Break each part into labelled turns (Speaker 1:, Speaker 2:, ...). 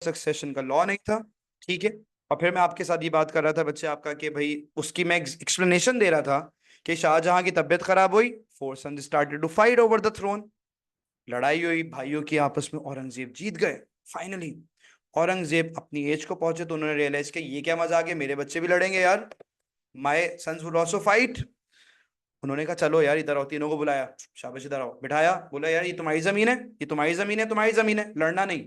Speaker 1: Succession का law नहीं था, ठीक है। और फिर मैं आपके साथ ये बात कर रहा था बच्चे आपका कि भाई उसकी मैं एक्सप्लेनेशन दे रहा था कि शाहजहां की तबीयत खराब हुई, four sons started to fight over the throne, लड़ाई हुई भाइयों की आपस में, औरंगजेब जीत गए फाइनली। औरंगजेब अपनी एज को पहुंचे तो उन्होंने रियलाइज किया ये क्या मजाक है, मेरे बच्चे भी लड़ेंगे यार, my sons will also fight. उन्होंने कहा चलो यार इधर आओ, तीनों को बुलाया, शाबाश इधर आओ, बिठाया, बोला यार ये तुम्हारी जमीन है, ये तुम्हारी जमीन है, तुम्हारी जमीन है, लड़ना नहीं।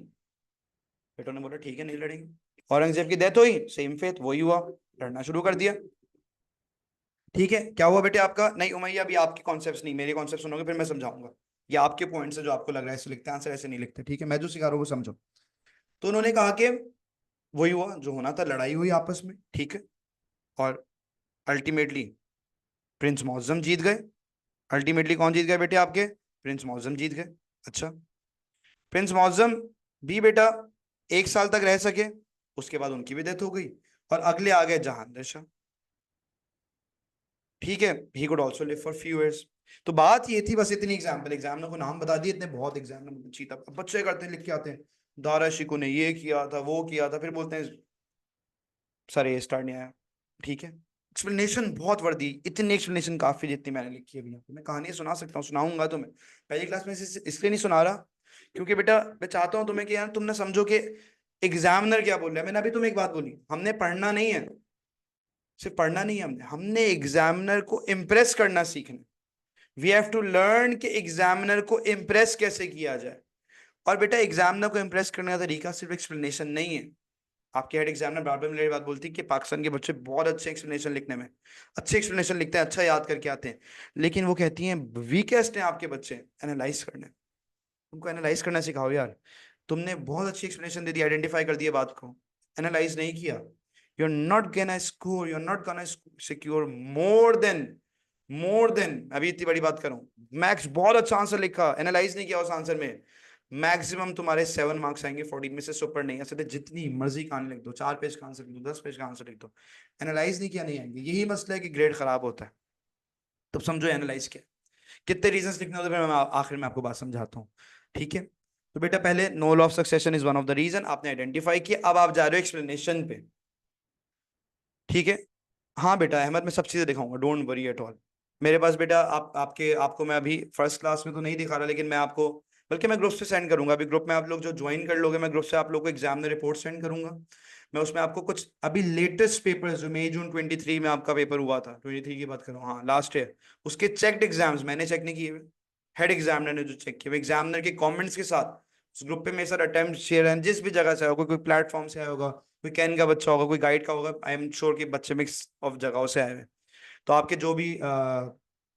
Speaker 1: बेटों ने बोला ठीक है नहीं लड़ेंगे। औरंगजेब की डेथ हुई, सेम फेथ वही हुआ, लड़ना शुरू कर दिया। ठीक है, क्या हुआ बेटे आपका, नहीं उमैया अभी आपके कॉन्सेप्ट्स नहीं, मेरे कॉन्सेप्ट सुनोगे फिर मैं समझाऊंगा। ये आपके पॉइंट्स है जो आपको लग रहा है ऐसे लिखते हैं आंसर, ऐसे नहीं लिखते, ठीक है, मैं जो सिखा रहा हूँ वो समझो। तो उन्होंने कहा कि वही हुआ जो होना था, लड़ाई हुई आपस में, ठीक है। और अल्टीमेटली प्रिंस मौजम जीत गए। अल्टीमेटली कौन जीत गए बेटे आपके, प्रिंस मौजम जीत गए। अच्छा, प्रिंस मौजम भी बेटा 1 साल तक रह सके, उसके बाद उनकी भी डेथ हो गई, और अगले आ गए जहांगीर शाह, ठीक है, he could also live for few years. तो बात ये थी, बस इतनी एग्जाम्पल, एग्जाम को नाम बता दिए, इतने बहुत एग्जाम चीता अब बच्चे करते हैं, लिख के आते हैं दारा शिको ने ये किया था वो किया था, फिर बोलते हैं सर ये स्टार नहीं आया, ठीक है। एक्सप्लेनेशन बहुत वर्दी, इतनी एक्सप्लेनेशन काफी जितनी मैंने लिखी है अभी यहाँ पे, मैं कहानी सुना सकता हूँ, सुनाऊंगा तुम्हें। पहली क्लास में इसलिए नहीं सुना रहा क्योंकि बेटा मैं चाहता हूँ तुम्हें कि यार तुमने समझो कि एग्जामिनर क्या बोल रहा है। मैंने अभी तुम्हें एक बात बोली, हमने पढ़ना नहीं है, सिर्फ पढ़ना नहीं है, हमने हमने एग्जामिनर को इम्प्रेस करना सीखना। वी हैव टू लर्न कि एग्जामिनर को इम्प्रेस कैसे किया जाए। और बेटा एग्जामिनर को इम्प्रेस करने का तरीका सिर्फ एक्सप्लेनेशन नहीं है। आपके हेड एग्जामिनर बार बार मेरी बात बोलती है कि पाकिस्तान के बच्चे बहुत अच्छे एक्सप्लेनेशन लिखने में, अच्छे एक्सप्लेनेशन लिखते हैं, अच्छा याद करके आते हैं, लेकिन वो कहती हैं वीकेस्ट हैं आपके बच्चे एनालाइज करने। उनको एनालाइज करना सिखाओ यार। तुमने बहुत अच्छी एक्सप्लेनेशन दे दी, आइडेंटिफाई कर दिया बात को, एनालाइज नहीं किया, you are not gonna score, you are not gonna secure more than अभी इतनी बड़ी बात करूं, मैक्स बहुत अच्छा आंसर लिखा, एनालाइज नहीं किया उस आंसर में, मैक्सिमम तुम्हारे 7 मार्क्स आएंगे 14 में से, सुपर नहीं ऐसे तो जितनी मर्जी कहानी लिख दो, 4 पेज का आंसर लिख दो, 10 पेज का आंसर लिख दो, एनालाइज नहीं किया नहीं आएंगे। यही मसला है कि ग्रेड खराब होता है। तब समझो एनालाइज क्या, कितने रीजंस लिखने होते हैं, फिर मैं आखिर में आपको बात समझाता हूँ, ठीक है। तो बेटा पहले no law of succession is one of the reason, आपने आइडेंटिफाई किया, अब आप जा रहे हो एक्सप्लेनेशन पे, ठीक है। हाँ बेटा अहमद मैं सब चीजें दिखाऊंगा, डोंट वरी एट ऑल। मेरे पास बेटा आपको मैं अभी फर्स्ट क्लास में तो नहीं दिखा रहा, लेकिन मैं आपको, बल्कि मैं ग्रुप से सेंड करूंगा, अभी ग्रुप में आप लोग जो ज्वाइन कर लोगे, मैं ग्रुप से आप लोग को एग्जाम में रिपोर्ट सेंड करूंगा। मैं उसमें आपको कुछ अभी लेटेस्ट पेपर्स जो मई जून 23 में आपका पेपर हुआ था, 23 की बात करूँ, हाँ लास्ट ईयर, उसके चेक्ड एग्जाम्स मैंने चेक नहीं किए हुए, हेड एग्जामिनर ने जो चेक किए, एग्जामिनर के कमेंट्स के साथ उस ग्रुप पे मेरे साथ अटेम्प्ट शेयर हैं, जिस भी जगह से आया होगा, कोई प्लेटफॉर्म से आया होगा, कोई कैन का बच्चा होगा, कोई गाइड का होगा, आई एम श्योर कि बच्चे मिक्स ऑफ जगहों से आए हुए हैं। तो आपके जो भी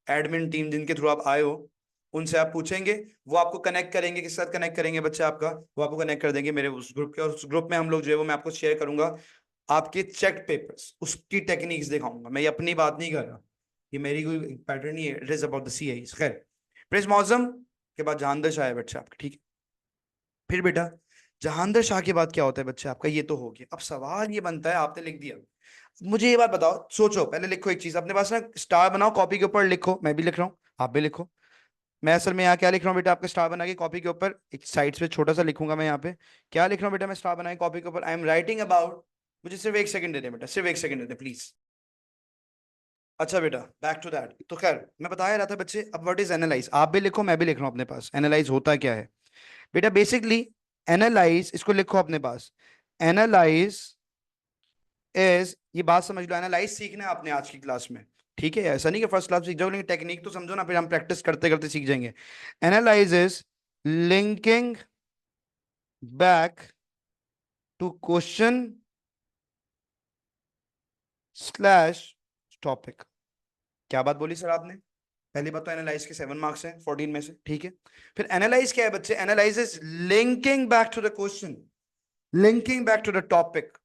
Speaker 1: एडमिन टीम जिनके थ्रू आप आए हो, उनसे आप पूछेंगे, वो आपको कनेक्ट करेंगे, किसके साथ कनेक्ट करेंगे बच्चे आपका, वो आपको कनेक्ट कर देंगे मेरे उस ग्रुप के, और उस ग्रुप में हम लोग जो है वो मैं आपको शेयर करूंगा आपके चेक पेपर्स, उसकी टेक्निक्स दिखाऊंगा। मैं ये अपनी बात नहीं कर रहा, ये मेरी कोई पैटर्न नहीं है, इट इज अबाउट द सी आई। खैर, प्रिंस मौजम के बाद जहांदर शाह है बच्चे आपके, ठीक है। फिर बेटा जहांदर शाह के बाद क्या होता है बच्चे आपका, ये तो हो गया। अब सवाल ये बनता है, आपने लिख दिया, मुझे ये बात बताओ, सोचो पहले, लिखो एक चीज अपने पास ना, स्टार बनाओ कॉपी के ऊपर, लिखो, मैं भी लिख रहा हूँ आप भी लिखो। मैं असल में यहाँ क्या लिख रहा हूँ बेटा, आपके स्टार बना के कॉपी के ऊपर एक साइड पे छोटा सा लिखूंगा मैं यहाँ पे, क्या लिख रहा हूँ बेटा मैं स्टार बना के कॉपी के ऊपर, आई एम राइटिंग अबाउट, मुझे सिर्फ 1 सेकंड दे दे बेटा, सिर्फ 1 सेकंड दे दे प्लीज। अच्छा बेटा बैक टू दैट, तो खैर मैं बता रहा था बच्चे, अब व्हाट इज एनालाइज, आप भी लिखो मैं भी लिख रहा हूँ अपने पास, एनालाइज होता क्या है बेटा। बेसिकली एनालाइज, इसको लिखो अपने पास, एनालाइज इज, ये बात समझ लो, एनालाइज सीखना है आपने आज की क्लास में, ठीक है। ऐसा नहीं कि फर्स्ट क्लास सीख जाओ, लेकिन टेक्निक तो समझो ना, फिर हम प्रैक्टिस करते करते सीख जाएंगे। Analyse is linking back to question slash topic. क्या बात बोली सर आपने, पहली बात तो एनालाइज के 7 मार्क्स हैं 14 में से, ठीक है। फिर एनालाइज क्या है बच्चे, analyse is linking back to the question, linking back to the topic.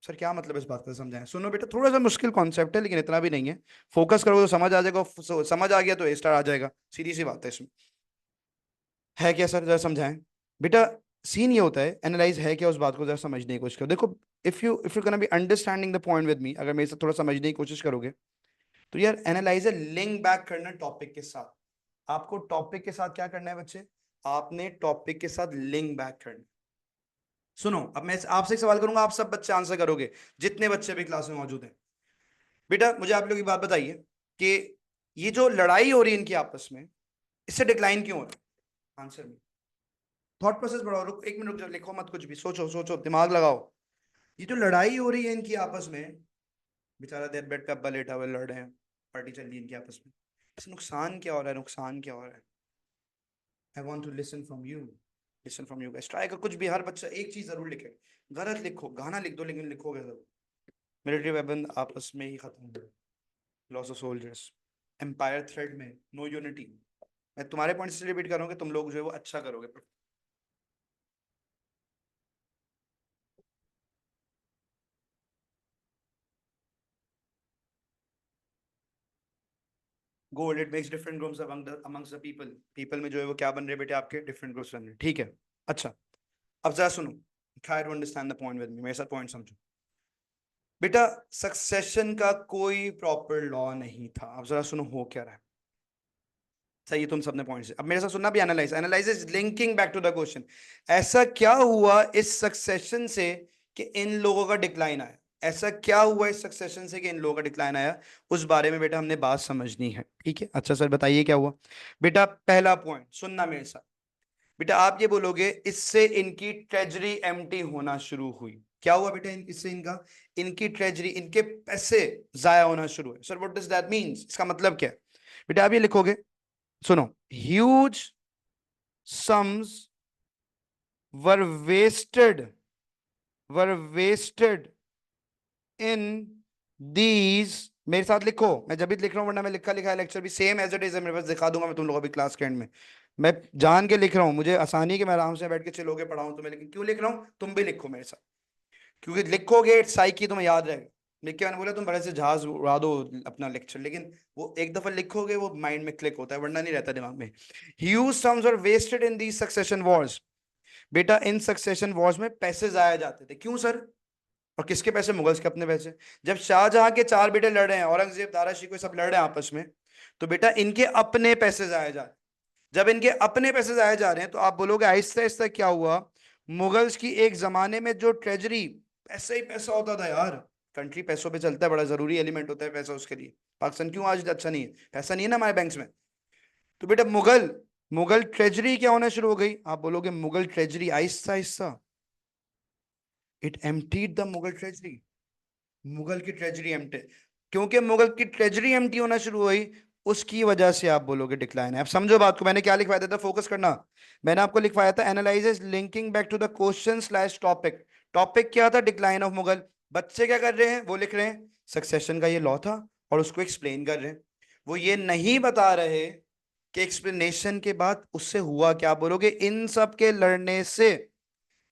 Speaker 1: Sir क्या मतलब इस बात का, समझाएं, सुनो बेटा, थोड़ा सा मुश्किल कॉन्सेप्ट है लेकिन इतना भी नहीं है, फोकस करोगे तो समझ आ जाएगा, समझ आ गया तो ए स्टार आ जाएगा, सीधी सी बात है इसमें। है क्या सर, जरा समझाएं बेटा। सीन ये होता है, एनालाइज है क्या, उस बात को जरा समझने की कोशिश करो। देखो, if you can be understanding the point with मी, अगर मेरे से थोड़ा समझने की कोशिश करोगे, तो यार एनालाइज है लिंक बैक करना टॉपिक के साथ। आपको टॉपिक के साथ क्या करना है बच्चे, आपने टॉपिक के साथ लिंक बैक करना, सुनो, अब मैं आपसे एक सवाल करूंगा, आप सब बच्चे आंसर करोगे, जितने बच्चे भी क्लास में मौजूद हैं। बेटा मुझे आप लोग एक बात बताइए कि ये जो लड़ाई हो रही है इनकी आपस में, इससे डिक्लाइन क्यों हो रहा है? आंसर में थॉट प्रोसेस बढ़ाओ, रुक एक मिनट रुक जाओ, लिखो मत कुछ भी, सोचो सोचो, दिमाग लगाओ। ये जो लड़ाई हो रही है इनकी आपस में, बेचारा देर बेड पे अब्बा लेटा हुआ, लड़ रहे हैं, पार्टी चल रही है इनकी आपस में, इससे नुकसान क्या हो रहा है? नुकसान क्या हो रहा है? I want to listen from you, listen from you guys. Try कर कुछ भी, हर बच्चा एक चीज जरूर लिखे। गलत लिखो, गाना लिख दो, लेकिन लिखोगे जरूर। मिलिट्री वेपन आपस में ही खत्म हो, loss of soldiers, empire threat में नो यूनिटी। मैं तुम्हारे पॉइंट से रिपीट करूंगा, तुम लोग जो है वो अच्छा करोगे। Gold, it makes different groups amongst the people. People में जो है वो क्या बन रहे हैं बेटे आपके? डिफरेंट ग्रुप्स बन रहे हैं, ठीक है। अच्छा, अब जरा सुनो, try to understand the point with me, मेरे साथ पॉइंट समझो। बेटा सक्सेशन का कोई प्रॉपर लॉ नहीं था। अब जरा सुनो हो क्या रहा है। सही है, तुम सबने पॉइंट से, अब मेरे साथ सुनना भी, analyse, analyse is linking back to the question. ऐसा क्या हुआ इस सक्सेशन से कि इन लोगों का डिक्लाइन आया? ऐसा क्या हुआ इस सक्सेशन से कि इन लोगों का डिक्लाइन आया? उस बारे में बेटा हमने बात समझनी है, ठीक है। अच्छा सर बताइए क्या हुआ। बेटा पहला पॉइंट सुनना मेरे साथ। बेटा आप ये बोलोगे इससे इनकी ट्रेजरी एम्प्टी होना शुरू हुई। क्या हुआ बेटा? इससे इनका, इनकी ट्रेजरी, इनके पैसे जाया होना शुरू हुए। Sir what does that means? इसका मतलब क्या है? बेटा आप ये लिखोगे, सुनो, huge sums were wasted, were wasted in these, मेरे साथ लिखो, मैं जब भी लिख रहा हूं, वरना मैं लिखा लिखा है लेक्चर भी सेम एज इट इज है मेरे पास, दिखा दूंगा मैं तुम लोगों को भी क्लास के एंड में। मैं जान के लिख रहा हूँ, मुझे आसानी है कि मैं आराम से बैठ के चिल्लोगे पढ़ाऊं तुम्हें, लेकिन क्यों लिख रहा हूँ? तुम भी लिखो मेरे साथ, क्योंकि लिखोगे साइकी तुम्हें याद रहेगा। लिख के मैंने बोला तुम बड़े से जहाज उड़ा दो अपना लेक्चर, लेकिन वो एक दफा लिखोगे वो माइंड में क्लिक होता है, वरना नहीं रहता दिमाग में। Huge sums were wasted in the succession Wars. बेटा इन सक्सेशन वॉर्स में पैसे जाया जाते थे, क्यों सर? और किसके पैसे? मुगल्स के अपने पैसे। जब शाहजहां के चार बेटे लड़ रहे हैं, औरंगजेब, दारा शिकोह सब लड़ रहे हैं आपस में, तो बेटा इनके अपने पैसे जाए जा रहे हैं। जब इनके अपने पैसे जाए जा रहे हैं, तो आप बोलोगे आहिस्ता आहिस्ता क्या हुआ? मुगल्स की एक जमाने में जो ट्रेजरी, पैसा ही पैसा होता था यार, कंट्री पैसों पे चलता है, बड़ा जरूरी एलिमेंट होता है पैसा उसके लिए। पाकिस्तान क्यों आज अच्छा नहीं है? पैसा नहीं है ना हमारे बैंक्स में। तो बेटा मुगल, मुगल ट्रेजरी क्या होना शुरू हो गई? आप बोलोगे Mughal treasury Aahista Aahista, it emptied the Mughal treasury, Mughal की ट्रेजरी एम्प्टी, क्योंकि मुगल की ट्रेजरी एम्प्टी होना शुरू हुई, उसकी वजह से आप बोलोगे डिक्लाइन है। अब समझो बात को, मैंने क्या लिखवाया था, फोकस करना। मैंने आपको लिखवाया था analyse linking back to the question slash topic. Topic क्या था? Decline of Mughal. बच्चे क्या कर रहे हैं? वो लिख रहे हैं सक्सेशन का ये लॉ था और उसको एक्सप्लेन कर रहे हैं। वो ये नहीं बता रहे कि एक्सप्लेनेशन के बाद उससे हुआ क्या। आप बोलोगे इन सब के लड़ने से,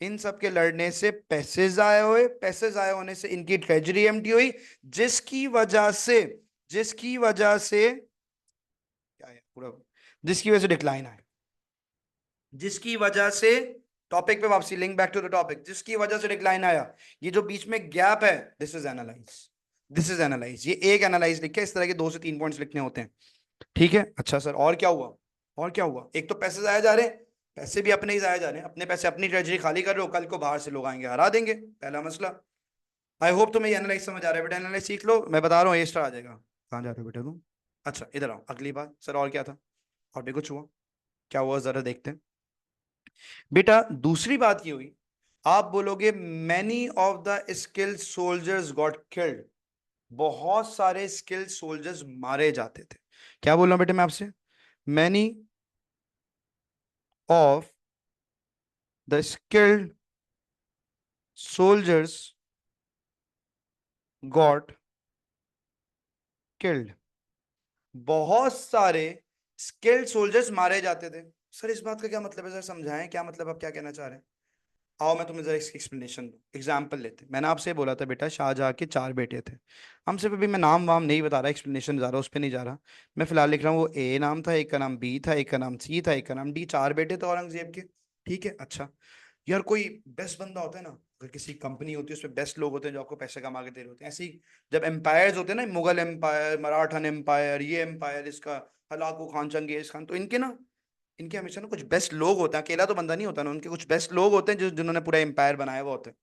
Speaker 1: इन सब के लड़ने से पैसे जाए हुए, पैसे जाए होने से इनकी ट्रेजरी एम्प्टी हुई, जिसकी वजह से, जिसकी वजह से क्या है पूरा, जिसकी वजह से डिक्लाइन आए, जिसकी वजह से, टॉपिक पे वापसी, link back to the topic, जिसकी वजह से डिक्लाइन आया। ये जो बीच में गैप है, this is analyse, this is analyse. ये एक एनालाइज लिखे, इस तरह के 2 से 3 पॉइंट्स लिखने होते हैं, ठीक है। अच्छा सर और क्या हुआ? और क्या हुआ? एक तो पैसे जाया जा रहे हैं, पैसे भी अपने ही जाया जा रहे हैं, अपने पैसे अपनी ट्रेजरी खाली कर रहे हो, कल को बाहर से लोग आएंगे हरा देंगे, पहला मसला। आई होप तुम्हें ये एनालाइज समझ आ रहा है बेटा, एनालाइज सीख लो, मैं बता रहा हूँ ए स्टार आ जाएगा। कहाँ जा रहे हो बेटा तुम? अच्छा इधर आओ, अगली बात सर और क्या था? और भी कुछ हुआ? क्या हुआ जरा देखते हैं। बेटा दूसरी बात ये हुई, आप बोलोगे many of the skilled soldiers got killed, बहुत सारे स्किल्ड सोल्जर्स मारे जाते थे। क्या बोल रहा हूं बेटे मैं आपसे? Many of the skilled soldiers got killed, बहुत सारे स्किल्ड सोल्जर्स मारे जाते थे। सर इस बात का क्या मतलब है? सर समझाएं क्या मतलब, आप क्या कहना चाह रहे हैं? आओ मैं तुम्हें जरा इसकी एक्सप्लेनेशन दूं, एग्जाम्पल लेते हैं। मैंने आपसे बोला था बेटा शाहजहां के 4 बेटे थे। हम सिर्फ अभी, मैं नाम वाम नहीं बता रहा, एक्सप्लेनेशन जा रहा उस पर नहीं जा रहा। मैं फिलहाल लिख रहा हूँ, वो ए नाम था, एक का नाम बी था, एक का नाम सी था, एक का नाम डी, 4 बेटे थे औरंगजेब के, ठीक है। अच्छा यार कोई बेस्ट बंदा होता है ना, अगर किसी कंपनी होती है उसमें बेस्ट लोग होते हैं जो आपको पैसे कमा के दे रहे होते हैं, ऐसे ही जब एम्पायर्स होते हैं ना, मुगल एम्पायर, मराठन एम्पायर, ये एम्पायर, इसका हलाकू खान, चंगेज खान, तो इनके ना इनके हमेशा ना कुछ बेस्ट लोग होते हैं, अकेला तो बंदा नहीं होता ना, उनके कुछ बेस्ट लोग होते हैं जो जिन्होंने पूरा एम्पायर बनाया हुआ होता है।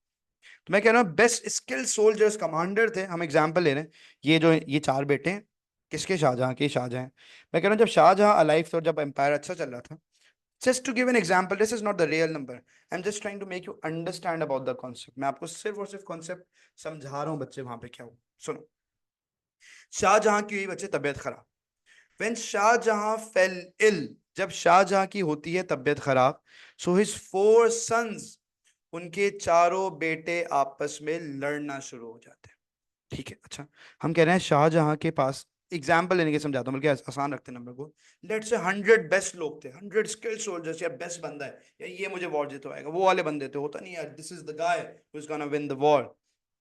Speaker 1: तो मैं कह रहा हूँ बेस्ट स्किल्ड सोल्जर्स कमांडर थे, हम एग्जाम्पल ले रहे हैं। ये चार बेटे हैं, किसके? शाहजहां के। शाहजहां, मैं कह रहा हूँ जब शाहजहां अलाइव थे और जब एम्पायर अच्छा चल रहा था, just to give an example, this is not the real number, I am just trying to make you understand about the concept. मैं आपको सिर्फ और सिर्फ कॉन्सेप्ट समझा रहा हूँ बच्चे, वहां पे क्या हुआ सुनो। शाहजहां की हुई बच्चे तबीयत खराब, व्हेन शाहजहां फेल इल, जब शाहजहां की होती है तबीयत खराब, सो हिज फोर सन्स, उनके चारों बेटे आपस में लड़ना शुरू हो जाते हैं। ठीक है, अच्छा, हम कह रहे हैं शाहजहां के पास, एग्जाम्पल लेने के समझाता हूँ, बल्कि आसान रखते हैं नंबर को। लेट्स से 100 बेस्ट लोग थे, 100 स्किल्ड सोल्जर्स, या बेस्ट बंदा है, या ये मुझे वॉर जितवाएगा, वो वाले बंदे थे। होता नहीं यार, this is the guy who is gonna win the war.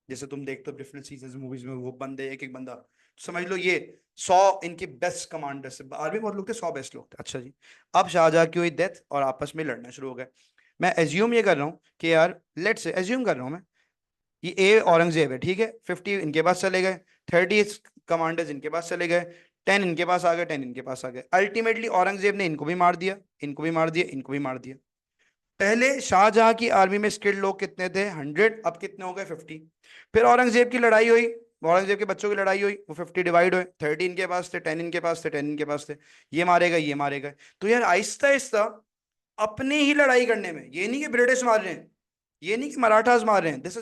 Speaker 1: जैसे तुम देखते हो डिफरेंट सीजन मूवीज में, वो बंदे एक एक बंदा, समझ लो ये 100 इनके बेस्ट कमांडर्स, आर्मी बहुत लोग थे, 100 बेस्ट लोग थे। अच्छा जी, अब शाहजहां की हुई डेथ और आपस में लड़ना शुरू हो गए। मैं एज्यूम ये कर रहा हूँ कि यार, लेट से एज्यूम कर रहा हूँ मैं, ये ए औरंगजेब है, ठीक है, 50 इनके पास चले गए, 30 कमांडर्स इनके पास चले गए, 10 इनके पास आ गए, 10 इनके पास आ गए। अल्टीमेटली औरंगजेब ने इनको भी मार दिया, इनको भी मार दिया, इनको भी मार दिया। पहले शाहजहां की आर्मी में स्किल्ड लोग कितने थे? 100, अब कितने हो गए? 50। फिर औरंगजेब की लड़ाई हुई, औरंगजेब के बच्चों की लड़ाई हुई, वो 50 डिवाइड हुए, 30 इनके पास थे, 10 इनके पास थे, 10 इनके पास थे। ये मारे गए, ये मारे गए। तो यार आहिस्ता आहिस्ता अपने ही लड़ाई करने में, ये नहीं कि ब्रिटिश मार रहे हैं, ये नहीं कि मराठास मार रहे हैं, this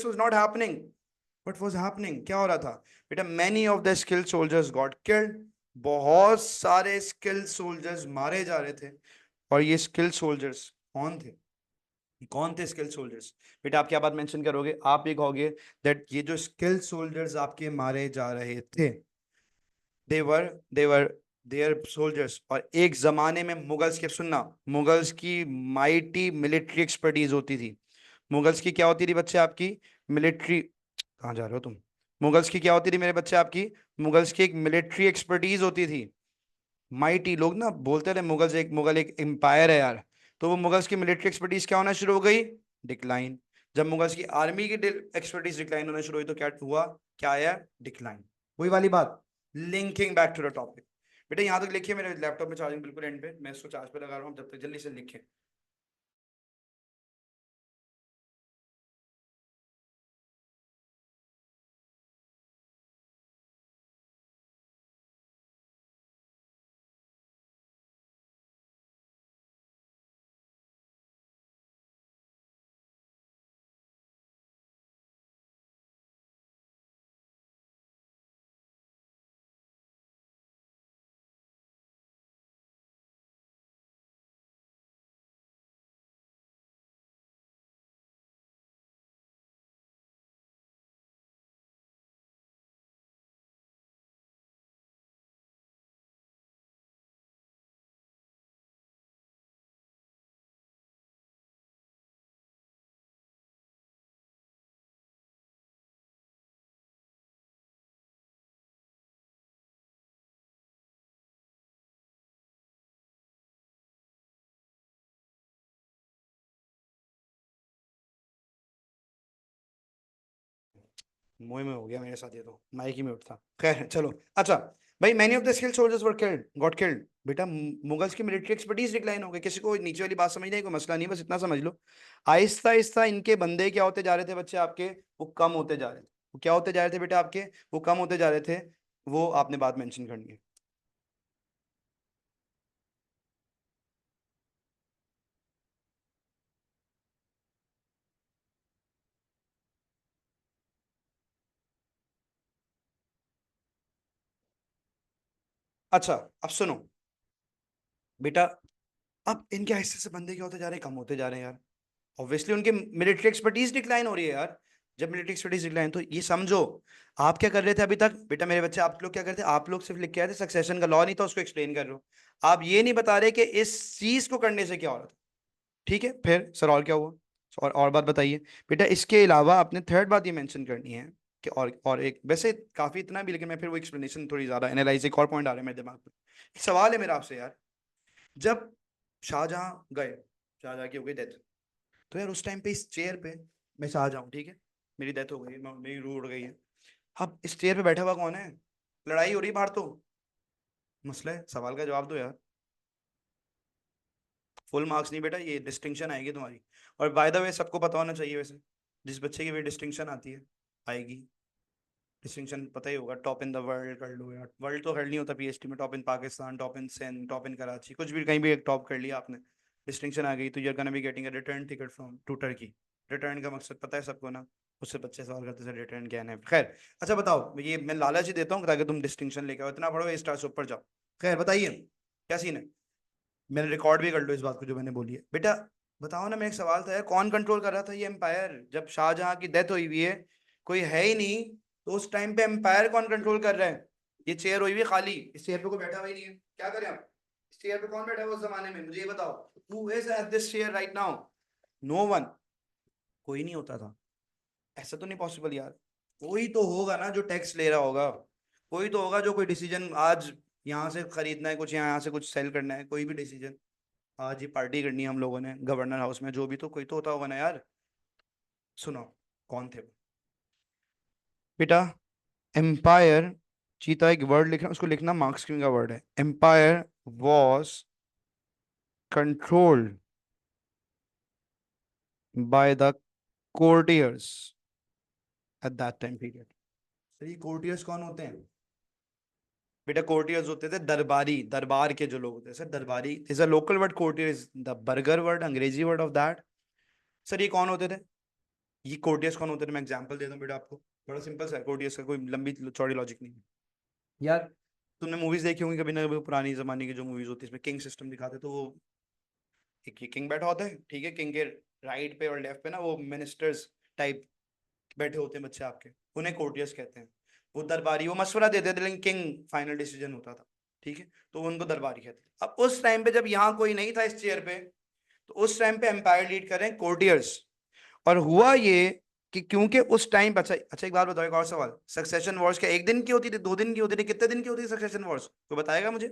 Speaker 1: was not happening. What was happening? क्या हो रहा था बेटा? Many of the skilled soldiers got killed, बहुत सारे स्किल्ड सोल्जर्स मारे जा रहे थे। और ये स्किल्ड सोल्जर्स कौन थे? कौन थे स्किल्ड सोल्जर्स? बेटा आप क्या बात मेंशन करोगे? आप ये कहोगे दैट ये जो स्किल्ड सोल्जर्स आपके मारे जा रहे थे, देवर देयर सोल्जर्स। और एक जमाने में मुगल्स के, सुनना, मुगल्स की माइटी मिलिट्री एक्सपर्टीज होती थी। मुगल्स की क्या होती थी बच्चे आपकी? मिलिट्री, कहाँ जा रहे हो तुम? मुगल्स की क्या होती थी मेरे बच्चे आपकी? मुगल्स की एक मिलिट्री एक्सपर्टीज होती थी। माइटी लोग ना बोलते थे मुगल एक एम्पायर है यार। तो वो मुगल्स की मिलिट्री एक्सपर्टीज क्या होना शुरू हो गई? डिक्लाइन। जब मुगल्स की आर्मी की एक्सपर्टीज डिक्लाइन होना शुरू हुई तो क्या हुआ? क्या आया? डिक्लाइन। वही वाली बात, linking back to the topic. बेटा यहाँ तक लिखिए, मेरे लैपटॉप में चार्जिंग बिल्कुल एंड पे, मैं इसको चार्ज पे लगा रहा हूँ, जब तक जल्दी से लिखिए। मुंह में हो गया मेरे साथ, ये तो माइक ही में उठता। खैर चलो, अच्छा भाई, many of the skilled soldiers were killed, got killed. बेटा मुगल्स की मिलिट्री एक्सपर्टीज डिक्लाइन हो गई। किसी को नीचे वाली बात समझने कोई मसला नहीं, बस इतना समझ लो, आहिस्ता आहिस्ता इनके बंदे क्या होते जा रहे थे बच्चे आपके? वो कम होते जा रहे थे। वो क्या होते जा रहे थे बेटा आपके? वो कम होते जा रहे थे। वो आपने बात मेंशन करनी है। अच्छा, अब सुनो बेटा, अब इनके आहिस्ते से बंदे क्या होते जा रहे हैं? कम होते जा रहे हैं यार। ऑब्वियसली उनकी मिलिट्री एक्सपर्टीज डिक्लाइन हो रही है यार। जब मिलिट्री एक्सपर्टीज डिक्लाइन, तो ये समझो, आप क्या कर रहे थे अभी तक बेटा मेरे बच्चे? आप लोग क्या करते? आप लोग सिर्फ लिख के आए थे सक्सेशन का लॉ नहीं था, उसको एक्सप्लेन कर रहे हो। आप ये नहीं बता रहे कि इस चीज को करने से क्या हो रहा था। ठीक है, फिर सर और क्या हुआ? और बात बताइए बेटा। इसके अलावा आपने थर्ड बात ये मेंशन करनी है कि और एक, वैसे काफी इतना भी, लेकिन मैं फिर वो एक्सप्लेनेशन थोड़ी ज्यादा एनालाइज, एक और पॉइंट आ रहा है मेरे दिमाग में। एक सवाल है मेरा आपसे यार, जब शाहजहां गए, शाहजहां की हो गई डेथ, तो यार उस टाइम पे इस चेयर पे मैं आ जाऊं, ठीक है, मेरी डेथ हो गई, मेरी रूह उड़ गई है, अब इस चेयर पे बैठा हुआ कौन है? लड़ाई हो रही है बाहर तो, मसला है, सवाल का जवाब दो यार। फुल मार्क्स नहीं बेटा, ये डिस्टिंक्शन आएगी तुम्हारी। और बाय द वे सबको पता होना चाहिए वैसे, जिस बच्चे की भी डिस्टिंक्शन आती है आएगी, डिस्टिंक्शन पता ही होगा, टॉप इन द वर्ल्ड कर लो यार, वर्ल्ड तो कर नहीं होता पीएचडी में, top in Pakistan, top in Sindh, top in Karachi, कुछ भी कहीं भी एक टॉप कर लिया आपने, डिस्टिंक्शन आ गई, तो you are gonna be getting a return ticket from to Turkey. Return का मकसद पता है सबको ना, उससे बच्चे सवाल करते हैं रिटर्न क्या है। खैर अच्छा बताओ, ये मैं लालच ही देता हूँ ताकि तुम डिस्टिंक्शन लेके आओ, इतना पढ़ो ए स्टार से ऊपर जाओ। खैर बताइए क्या सीन है, मैंने रिकॉर्ड भी कर लो इस बात को जो मैंने बोली है। बेटा बताओ ना, मेरा एक सवाल था यार, कौन कंट्रोल कर रहा था ये एम्पायर जब शाहजहां की डेथ हुई हुई है, कोई है ही नहीं, तो उस टाइम पे एम्पायर कौन कंट्रोल कर रहा है? ये चेयर हुई हुई है खाली, इस चेयर पे कोई बैठा हुआ ही नहीं है, क्या करें आप? इस चेयर पे कौन बैठा हुआ उस जमाने में, मुझे ये बताओ, who is at this chair right now? No one, कोई नहीं होता था। ऐसा तो नहीं पॉसिबल यार, कोई तो होगा ना जो टैक्स ले रहा होगा, कोई तो होगा जो कोई डिसीजन, आज यहाँ से खरीदना है कुछ, यहाँ से कुछ सेल करना है, कोई भी डिसीजन, आज ये पार्टी करनी है हम लोगों ने गवर्नर हाउस में, जो भी, तो कोई तो होता होगा ना यार। सुनो, कौन थे वो? बेटा एम्पायर, चीता एक वर्ड लिखना, उसको लिखना मार्क्स क्यों का वर्ड है, empire was controlled by the courtiers at that time period. तो ये कोर्टियर्स कौन होते हैं? बेटा कोर्टियर्स होते थे दरबारी, दरबार के जो लोग होते हैं सर, दरबारी is a local word, courtier is the burger word, अंग्रेजी वर्ड ऑफ दैट। सर ये कौन होते थे, ये कोर्टियर्स कौन होते थे? मैं एग्जांपल दे दूं बेटा आपको, बड़ा सिंपल सा है कोर्टियर्स का, कोई लंबी चौड़ी लॉजिक नहीं है यार। तुमने मूवीज देखी होंगी कभी ना कभी, पुरानी जमाने की जो मूवीज होती है इसमें किंग सिस्टम दिखाते, तो वो एक किंग बैठा होता है, ठीक है, किंग के राइट पे और लेफ्ट पे ना वो मिनिस्टर्स टाइप बैठे होते हैं बच्चे आपके, उन्हें कोर्टियर्स कहते हैं। वो दरबारी, वो मशवरा देते थे लेकिन किंग फाइनल डिसीजन होता था, ठीक है, तो उनको दरबारी कहते हैं। अब उस टाइम पे जब यहाँ कोई नहीं था इस चेयर पे, तो उस टाइम पे एम्पायर लीड कर रहे हैं कोर्टियर्स। और हुआ ये कि क्योंकि उस टाइम, अच्छा अच्छा एक बात बताओ, एक और सवाल, सक्सेशन वॉर्स क्या एक दिन की होती थी, 2 दिन की होती थी, कितने दिन की होती थी सक्सेशन वॉर्स, तो बताएगा मुझे?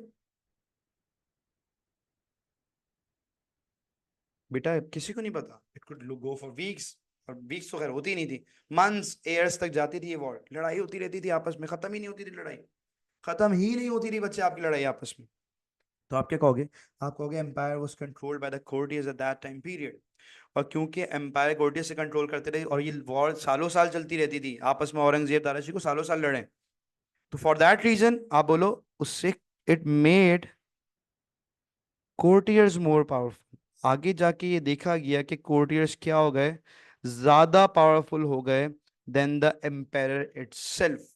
Speaker 1: बेटा किसी को नहीं पता, it could go for weeks, और वीक्स तो खैर होती ही नहीं थी, मंथ्स ईयर्स तक जाती थी ये वॉर, लड़ाई होती रहती थी आपस में, खत्म ही नहीं होती थी लड़ाई, खत्म ही नहीं होती थी बच्चे आपकी लड़ाई आपस में। तो आप क्या कहोगे? आप कहोगे empire was controlled by the courtiers at that time period. और क्योंकि एम्पायर कोर्टियर्स से कंट्रोल करते रहे और ये वॉर सालों साल चलती रहती थी आपस में, औरंगजेब दाराशी को सालों साल लड़े, तो फॉर दैट रीजन आप बोलो, उससे it made courtiers more powerful. आगे जाके ये देखा गया कि कोर्टियर्स क्या हो गए, ज्यादा पावरफुल हो गए than the empire itself.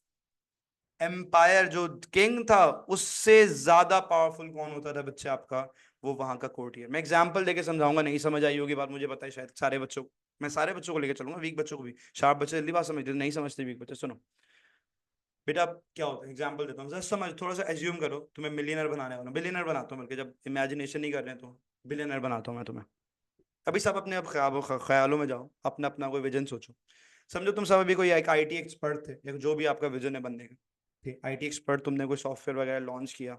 Speaker 1: Empire जो किंग था उससे ज्यादा पावरफुल कौन होता था बच्चे आपका? वो वहां का कोर्टियर। मैं एग्जांपल देके समझाऊंगा, नहीं समझ आई होगी बात मुझे पता है, शायद सारे बच्चों को, मैं सारे बच्चों को लेकर चलूंगा, वीक बच्चों को भी, शार्प बच्चे जल्दी बात समझते, नहीं समझते वीक बच्चे, सुनो बेटा क्या होता है, एग्जांपल देता हूँ, जरा समझ, थोड़ा सा एज्यूम करो तुम्हें मिलियनर बनाने वाला हूं, बिलियनर बनाता हूँ, बल्कि जब इमेजिनेशन नहीं कर रहे हैं तो बिलियनर बनाता हूँ मैं तुम्हें। अभी सब अपने अब ख्यालों में जाओ, अपना अपना कोई विजन सोचो। समझो तुम सब अभी कोई एक आईटी एक्सपर्ट थे, या जो भी आपका विजन है बनने का, ठीक, आईटी एक्सपर्ट, तुमने कोई सॉफ्टवेयर वगैरह लॉन्च किया,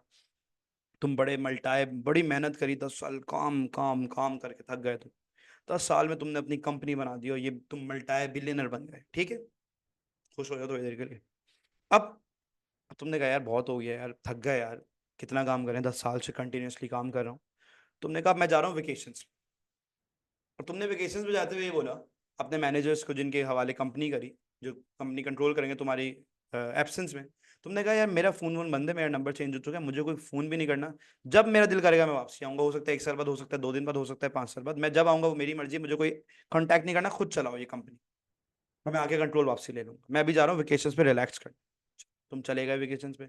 Speaker 1: तुम बड़े मल्टाए, बड़ी मेहनत करी, 10 साल काम काम काम करके थक गए तुम, 10 साल में तुमने अपनी कंपनी बना दी और ये तुम मल्टाए बिलियनर बन गए, ठीक है, खुश हो जाओ थोड़ी देर के लिए। अब तुमने कहा यार बहुत हो गया यार, थक गए यार, कितना काम करें, 10 साल से कंटिन्यूसली काम कर रहा हूँ। तुमने कहा मैं जा रहा हूँ वेकेशन, और तुमने वेकेशन पे जाते हुए ये बोला अपने मैनेजर्स को, जिनके हवाले कंपनी करी, जो कंपनी कंट्रोल करेंगे तुम्हारी एब्सेंस में, तुमने कहा यार मेरा फोन वोन बंद है, मेरा नंबर चेंज हो चुका है, मुझे कोई फोन भी नहीं करना, जब मेरा दिल करेगा मैं वापसी आऊंगा, हो सकता है 1 साल बाद, हो सकता है 2 दिन बाद, हो सकता है 5 साल बाद, मैं जब आऊंगा वो मेरी मर्जी, मुझे कोई कॉन्टैक्ट नहीं करना, खुद चलाओ ये कंपनी, और मैं आके कंट्रोल वापसी ले लूंगा, मैं अभी जा रहा हूँ वेकेशन पे रिलैक्स कर। तुम चले गए वेकेशन पे,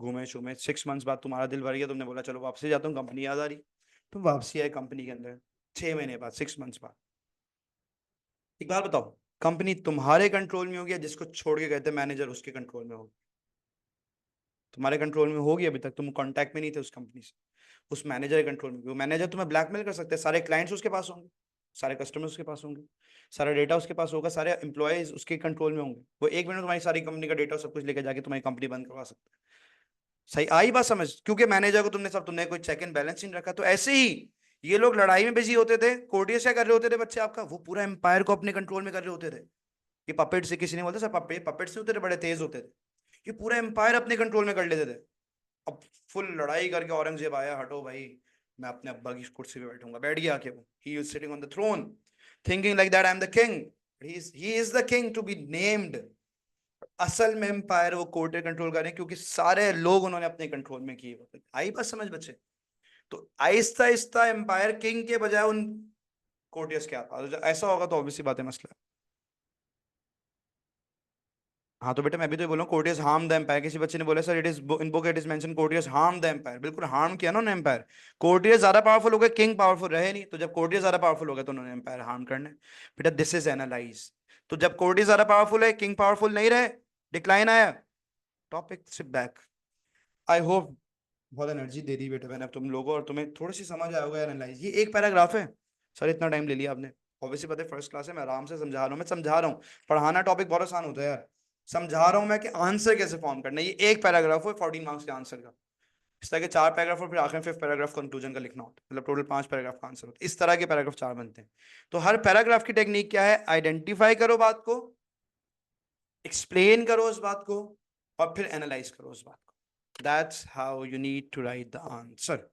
Speaker 1: घूमे शूमे, 6 मंथ्स बाद तुम्हारा दिल भर गया, तुमने बोला चलो वापसी जाता हूँ, कंपनी याद आ रही, तुम वापसी आए कंपनी के अंदर, 6 महीने बाद, 6 मंथ्स बाद। एक बात बताओ, कंपनी तुम्हारे कंट्रोल में होगी या जिसको छोड़ के गए थे मैनेजर उसके कंट्रोल में होगी? तुम्हारे कंट्रोल में होगी, अभी तक तुम कांटेक्ट में नहीं थे उस कंपनी से, उस मैनेजर के कंट्रोल में, वो मैनेजर तुम्हें ब्लैकमेल कर सकते हैं, सारे क्लाइंट्स उसके पास होंगे, सारे कस्टमर्स उसके पास होंगे, सारा डेटा उसके पास होगा, सारे एम्प्लॉयज उसके कंट्रोल में होंगे, वो 1 मिनट में तुम्हारी सारी कंपनी का डेटा सब कुछ लेकर जाके तुम्हारी कंपनी बंद करवा सकता है। सही आई बात समझ? क्योंकि मैनेजर को तुमने सब, तुमने कोई चेक एंड बैलेंस नहीं रखा। तो ऐसे ही ये लोग लड़ाई में बिजी होते थे, कोर्टियस क्या कर रहे होते थे बच्चे आपका, वो पूरा एम्पायर को अपने कंट्रोल में कर रहे होते थे। ये पपेट से, किसी ने बोलता सर पपेट, पपेट से होते थे, बड़े तेज होते थे, ये पूरा एम्पायर अपने कंट्रोल में कर लेते थे। अब फुल लड़ाई करके औरंगजेब आया, हटो भाई, मैं अपने अब्बा की कुर्सी पे बैठूंगा। बैठ गया आके वो, he is sitting on the throne thinking like that I am the king, he is the king to be named. असल में एम्पायर वो कोर्ट कंट्रोल कर रहे हैं क्योंकि सारे लोग उन्होंने अपने कंट्रोल में किए हुए। आई बात समझ बच्चे? तो आहिस्ता आहिस्ता एम्पायर किंग के बजाय उन कोर्टियस के आता है। तो ऐसा होगा तो ऑब्वियसली बात है, मसला है। हाँ तो बेटा मैं भी तो ये बोल रहा हूँ कोर्टियस हार्म द एम्पायर। किसी बच्चे ने बोला sir it is in book it is mention courtiers harm the empire. बिल्कुल हार्म किया ना उन्होंने एम्पायर। कोर्टियस ज्यादा पावरफुल हो गए, किंग पावरफुल रहे नहीं। तो जब कोर्टियस ज्यादा पावरफुल हो गए तो उन्होंने एम्पायर हार्म करने। बेटा दिस इज एनालाइज। तो जब कोर्टियस ज्यादा पावरफुल है, किंग पावरफुल नहीं रहे, डिक्लाइन आया, topic sit back. I hope बहुत एनर्जी दे दी बेटा मैंने अब तुम लोगों, और तुम्हें थोड़ी सी समझ आया होगा एनालाइज। ये एक पैराग्राफ है सर, इतना टाइम ले लिया आपने। ऑब्वियसली पता है फर्स्ट क्लास है, मैं आराम से समझा रहा हूँ, मैं समझा रहा हूँ। पढ़ाना टॉपिक बहुत आसान होता है यार। समझा रहा हूँ मैं कि आंसर कैसे फॉर्म करना है। ये एक पैराग्राफ है 14 मार्क्स के आंसर का। इस तरह के 4 पैराग्राफ और फिर आखिर में 5th पैराग्राफ कंक्लूजन का लिखना होता है। मतलब टोटल 5 पैराग्राफ का आंसर होता है। इस तरह के पैराग्राफ 4 बनते हैं। तो हर पैराग्राफ की टेक्निक क्या है? आइडेंटिफाई करो बात को, एक्सप्लेन करो उस बात को, और फिर एनालाइज करो उस बात को। That's how you need to write the answer.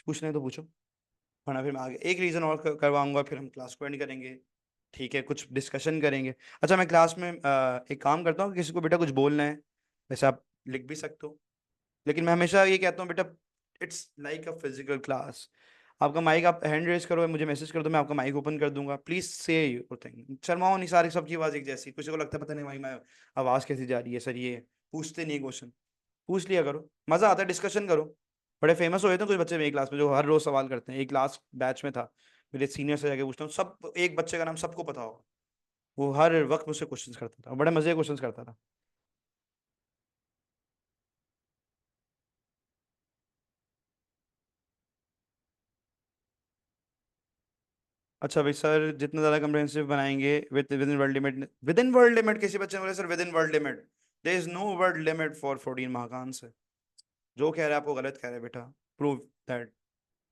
Speaker 1: पूछना है तो पूछो, वरना फिर मैं आगे एक रीजन और करवाऊंगा, फिर हम क्लास को एंड करेंगे। ठीक है, कुछ डिस्कशन करेंगे। अच्छा मैं क्लास में एक काम करता हूँ, किसी को बेटा कुछ बोलना है वैसे आप लिख भी सकते हो, लेकिन मैं हमेशा ये कहता हूँ बेटा it's like a physical class. आपका माइक आप हैंड रेज करो, मुझे मैसेज कर दो, मैं आपका माइक ओपन कर दूंगा। प्लीज से योर थिंग, शर्माओ नहीं। सारी सबकी आवाज एक जैसी, किसी को लगता है पता नहीं भाई मैं आवाज कैसी जा रही है सर, ये पूछते नहीं क्वेश्चन। पूछ लिया करो, मजा आता है, डिस्कशन करो। बड़े फेमस हुए थे कुछ बच्चे मेरी क्लास में जो हर रोज सवाल करते हैं। एक क्लास बैच में था, मेरे सीनियर से जाके पूछता हूँ, सब एक बच्चे का नाम सबको पता होगा। वो हर वक्त मुझसे क्वेश्चन करता था, बड़े मजे के क्वेश्चन करता था। अच्छा भाई सर जितना ज्यादा कम्प्रहेंसिव बनाएंगे within word limit, within word limit किसी बच्चे ने बोला sir within word limit, there is no word limit for 14 mark answer. जो कह रहा है आपको गलत कह रहा है बेटा। Prove that.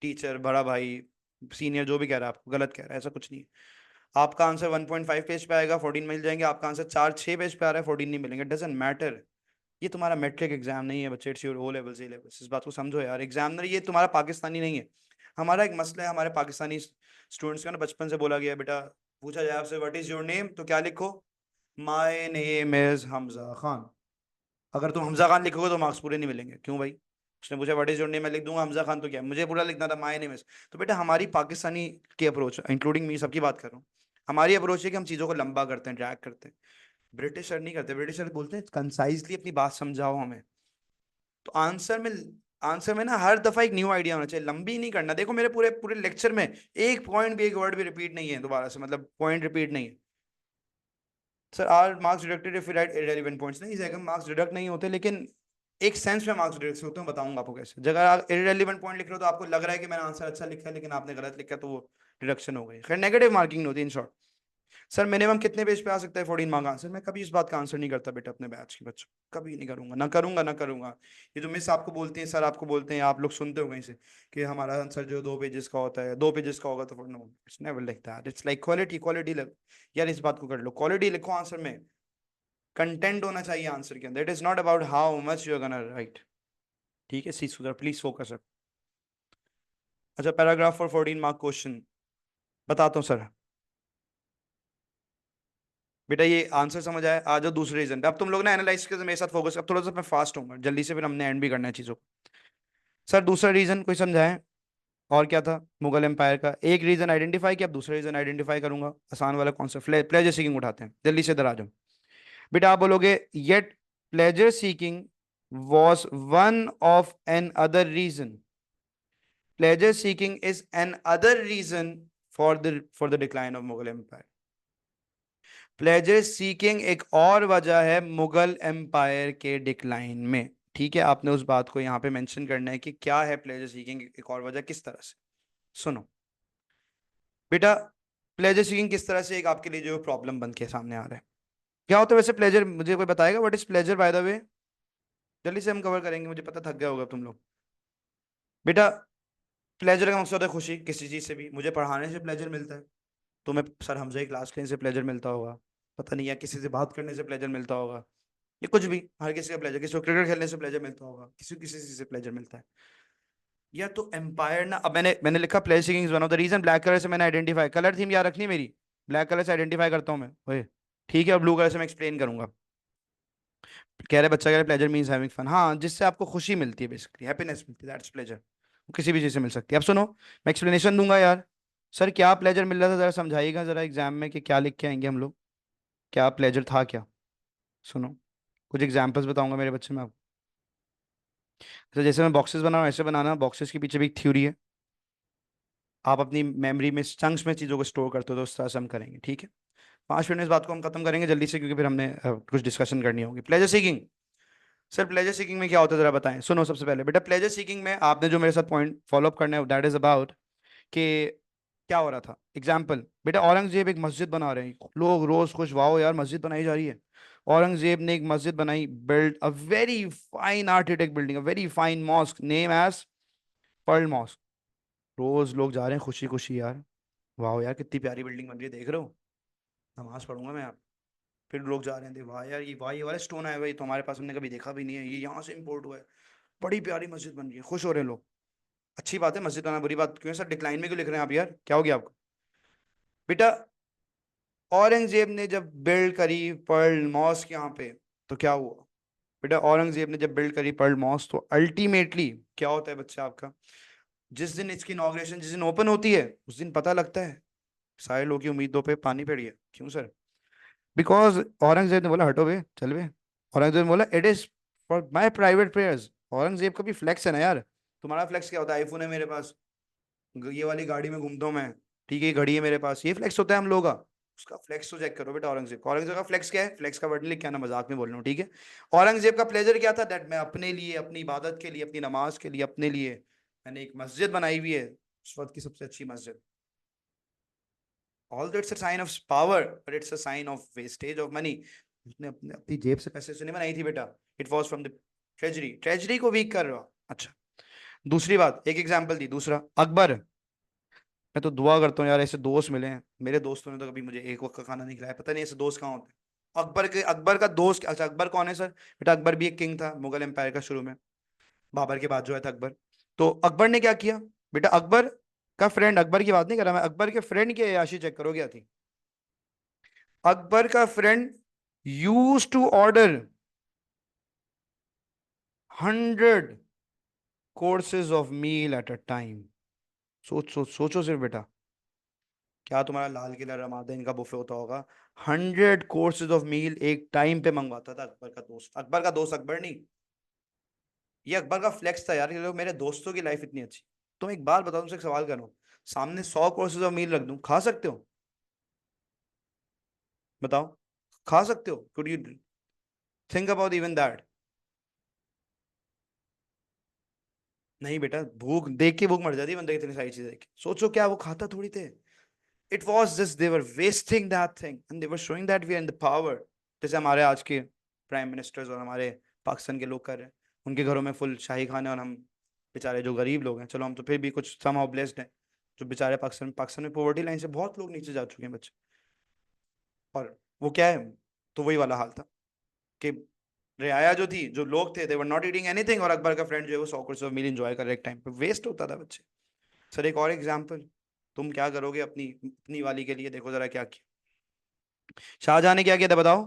Speaker 1: टीचर, बड़ा भाई, सीनियर जो भी कह रहा है आपको गलत कह रहा है, ऐसा कुछ नहीं है। आपका आंसर 1.5 पेज पे आएगा, 14 मिल जाएंगे। आपका आंसर 4-6 पेज पे आ रहा है, 14 नहीं मिलेंगे। Doesn't matter. ये तुम्हारा मैट्रिक एग्जाम नहीं है बच्चे, it's your O levels, A levels. इस बात को समझो यार, एग्जामिनर ये तुम्हारा पाकिस्तानी नहीं है। हमारा एक मसला है, हमारे पाकिस्तानी स्टूडेंट्स का ना, बचपन से बोला गया है बेटा, पूछा जाए आपसे व्हाट इज योर नेम तो क्या लिखो? My name is Hamza Khan. अगर तुम हमजा खान लिखोगे तो मार्क्स पूरे नहीं मिलेंगे। क्यों भाई? उसने पूछा व्हाट इज योर नेम, मैं लिख दूंगा हमजा खान, तो क्या मुझे पूरा लिखना था माय नेम इज? तो बेटा हमारी पाकिस्तानी की अप्रोच, इंक्लूडिंग मी, सबकी बात कर रहा हूँ, हमारी अप्रोच है कि हम चीज़ों को लंबा करते हैं, ड्रैग करते हैं। ब्रिटिशर नहीं करते। ब्रिटिशर बोलते हैं कंसाइजली अपनी बात समझाओ हमें। तो आंसर में ना हर दफा एक न्यू आइडिया होना चाहिए, लंबी नहीं करना। देखो मेरे पूरे पूरे लेक्चर में एक पॉइंट भी, एक वर्ड भी रिपीट नहीं है दोबारा से, मतलब पॉइंट रिपीट नहीं है। Sir are marks deducted if you write irrelevant points? नहीं जगह मार्क्स डिडक्ट नहीं होते, लेकिन एक सेंस में मार्क्स डिडक्ट होते हैं, बताऊंगा आपको कैसे। जगह आप इररिलेवेंट पॉइंट लिख रहे हो तो आपको लग रहा है कि मैंने आंसर अच्छा लिखा है लेकिन आपने गलत लिखा, तो वो डिडक्शन हो गई। खैर नेगेटिव मार्किंग नहीं होती इन शॉर्ट। सर मिनिमम कितने पेज पे आ सकता है 14 मार्क आंसर? मैं कभी इस बात का आंसर नहीं करता बेटा अपने बैच के बच्चों को, कभी नहीं करूंगा, ना करूंगा ना करूंगा। ये जो मिस आपको बोलती हैं, सर आपको बोलते हैं, आप लोग सुनते हो कहीं से कि हमारा आंसर जो 2 पेजेस का होता है, 2 पेजेस का होगा, तो no, it's never like that. It's like quality, quality यार इस बात को कर लो, क्वालिटी लिखो आंसर में। कंटेंट होना चाहिए आंसर के अंदर। It is not about how much you are gonna write. ठीक है सी सुधर, प्लीज फोकस अप। अच्छा पैराग्राफ फॉर 14 मार्क क्वेश्चन बताता हूँ सर। बेटा ये आंसर समझ आया, आ जाओ दूसरे रीजन पे। अब तुम लोग ना एनालाइज करके मेरे साथ फोकस। अब थोड़ा सा मैं फास्ट हूँ जल्दी से, फिर हमने एंड भी करना है चीजों को। सर दूसरा रीजन कोई समझाए? और क्या था मुगल एम्पायर का? एक रीजन आइडेंटिफाई किया, अब दूसरा रीजन आइडेंटिफाई करूंगा। आसान वाला कौन सा? प्लेजर सीकिंग उठाते हैं, जल्दी से इधर आ जाओ। बेटा आप बोलोगे yet pleasure seeking was one of another reason. Pleasure seeking is another reason for the decline of Mughal empire. Pleasure seeking एक और वजह है मुगल एम्पायर के डिक्लाइन में। ठीक है, आपने उस बात को यहां पे मेंशन करना है कि क्या है प्लेजर सीकिंग एक और वजह, किस तरह से। सुनो बेटा, प्लेजर सीकिंग किस तरह से एक आपके लिए जो प्रॉब्लम बन के सामने आ रहा है। क्या होता है वैसे प्लेजर, मुझे कोई बताएगा what is pleasure by the way? जल्दी से हम कवर करेंगे, मुझे पता थक गया होगा तुम लोग। बेटा प्लेजर का मकसद है खुशी किसी चीज से भी। मुझे पढ़ाने से प्लेजर मिलता है, तुम्हें सर हमसे ही क्लास लेने से प्लेजर मिलता होगा, पता नहीं, या किसी से बात करने से प्लेजर मिलता होगा, ये कुछ भी, हर किसी का प्लेजर। किसी को क्रिकेट खेलने से प्लेजर मिलता होगा, किसी किसी चीज से प्लेजर मिलता है। या तो एम्पायर ना, अब मैंने लिखा pleasure seeking is one of the reason, black colour से मैंने आइडेंटिफाई, कलर थीम याद रखनी मेरी, ब्लैक कलर से आइडेंटिफाई करता हूँ मैं ओए, ठीक है, और ब्लू कलर से मैं एक्सप्लेन करूंगा। कह रहे बच्चा कह रहे प्लेजर मींस हैविंग फन, हाँ जिससे आपको खुशी मिलती है, बेसिकली हैप्पीनेस मिलती है, दैट्स प्लेजर। किसी भी चीज से मिल सकती है। अब सुनो, मैं एक्सप्लेनेशन दूंगा यार। सर क्या प्लेजर मिल रहा था, जरा समझाइएगा जरा एग्जाम में कि क्या लिख के आएंगे हम लोग, क्या प्लेजर था क्या। सुनो, कुछ एग्जांपल्स बताऊंगा मेरे बच्चे में आपको। तो जैसे मैं बॉक्सेस बना रहा हूँ ऐसे बनाना, बॉक्सेस के पीछे भी एक थ्योरी है। आप अपनी मेमोरी में चंक्स में चीज़ों को स्टोर करते हो, तो उस तरह से हम करेंगे, ठीक है। 5 मिनट में इस बात को हम खत्म करेंगे जल्दी से, क्योंकि फिर हमने कुछ डिस्कशन करनी होगी। Pleasure seeking, sir pleasure seeking में क्या होता है जरा बताएं। सुनो, सबसे पहले बेटा प्लेजर सीकिंग में आपने जो मेरे साथ पॉइंट फॉलो अप करना है, दैट इज अबाउट कि क्या हो रहा था। एग्जाम्पल बेटा, औरंगजेब एक मस्जिद बना रहे हैं, लोग रोज खुश, वाओ यार मस्जिद बनाई जा रही है। औरंगजेब ने एक मस्जिद बनाई, build a very fine architect building, a very fine mosque name as pearl mosque. रोज लोग जा रहे हैं खुशी खुशी यार, वाह यार कितनी प्यारी बिल्डिंग बन रही है, देख रहे हो, नमाज पढ़ूंगा मैं आप। फिर लोग जा रहे हैं, वाह यार ये, वाह ये वाला स्टोन आया भाई, तो हमारे पास हमने कभी देखा भी नहीं है, ये यहाँ से इंपोर्ट हुआ है, बड़ी प्यारी मस्जिद बन रही है, खुश हो रहे हैं लोग। अच्छी बात है मस्जिद बनाना, बुरी बात क्यों है सर, डिक्लाइन में क्यों लिख रहे हैं आप यार, क्या हो गया आपको। बेटा औरंगजेब ने जब बिल्ड करी पर्ल मॉस्क यहाँ पे, तो क्या हुआ। बेटा औरंगजेब ने जब बिल्ड करी पर्ल मॉस्क, तो अल्टीमेटली क्या होता है बच्चा आपका, जिस दिन इसकी इनॉग्रेशन, जिस दिन ओपन होती है, उस दिन पता लगता है सारे लोगों की उम्मीदों पे पानी पड़ गया। क्यों सर, बिकॉज औरंगजेब ने बोला हटो बे चल बे, औरंगजेब ने बोला it is for my private prayers. Aurangzeb का भी फ्लेक्स है ना यार, तुम्हारा फ्लेक्स क्या होता है, आईफोन है मेरे पास, ये वाली गाड़ी में घूमता हूँ मैं, ठीक है, ये घड़ी है मेरे पास, ये फ्लेक्स होता है हम लोगों का। उसका फ्लेक्स तो चेक करो बेटा, औरंगजेब का, औरंगजेब का फ्लेक्स क्या है, फ्लेक्स का वर्ड लिख क्या ना, मजाक में बोल रहा हूँ, ठीक है। औरंगजेब का प्लेजर क्या था, दैट मैं अपने लिए, अपनी इबादत के लिए, अपनी नमाज के लिए, अपने लिए मैंने एक मस्जिद बनाई हुई है, उस वक्त की सबसे अच्छी मस्जिद। All that's a sign of power, but it's a sign of wastage of money. उसने अपने अपनी जेब से पैसे से नहीं बनाई थी बेटा, it was from the treasury, treasury को वीक कर रहा। अच्छा, दूसरी बात, एक एग्जाम्पल दी, दूसरा अकबर। मैं तो दुआ करता हूँ यार ऐसे दोस्त मिले हैं, मेरे दोस्तों ने तो कभी मुझे एक वक्त का खाना नहीं खिलाया, पता नहीं ऐसे दोस्त कहाँ होते हैं। अकबर का दोस्त, अच्छा अकबर कौन है सर, बेटा अकबर भी एक किंग था मुगल एम्पायर का, शुरू में बाबर के बाद जो है था अकबर। तो अकबर ने क्या किया, बेटा अकबर का फ्रेंड, अकबर की बात नहीं कर रहा मैं, अकबर के फ्रेंड की अय्याशी चेक करो क्या थी। अकबर का friend use to order 100 courses of meal at a time. सोचो सिर्फ बेटा, क्या तुम्हारा लाल किला रमादा का बुफे होता होगा, 100 courses ऑफ मील एक टाइम पे मंगवाता था अकबर का दोस्त, अकबर का दोस्त अकबर नहीं, ये अकबर का फ्लेक्स था यार, ये लोग मेरे दोस्तों की लाइफ इतनी अच्छी। तुम एक बात बताओ, तुमसे एक सवाल करूं, सामने 100 courses ऑफ मील रख दूं, खा सकते हो, बताओ, खा सकते हो, could you think about even that. नहीं बेटा, भूख देख के भूख मर जाती है बंदे की, इतनी सारी चीजें देख के, सोचो क्या वो खाता थोड़ी थे। It was just they were wasting that thing and they were showing that we are in the power. जैसे हमारे आज के प्राइम मिनिस्टर्स और हमारे पाकिस्तान के लोग कर रहे हैं, उनके घरों में फुल शाही खाने, और हम बेचारे जो गरीब लोग हैं, चलो हम तो फिर भी कुछ समहाउ ब्लेस्ड हैं, जो बेचारे पाकिस्तान में पॉवर्टी लाइन से बहुत लोग नीचे जा चुके हैं बच्चे। और वो क्या है, तो वही वाला हाल था कि रियाया जो थी, जो लोग थे, दे वर नॉट ईटिंग एनीथिंग, और अकबर का फ्रेंड जो है वो 100 course ऑफ मील एंजॉय कर रहे, एक टाइम पे वेस्ट होता था बच्चे। सर एक और एग्जाम्पल, तुम क्या करोगे अपनी अपनी वाली के लिए, देखो जरा क्या किया शाहजहां ने, क्या किया था बताओ,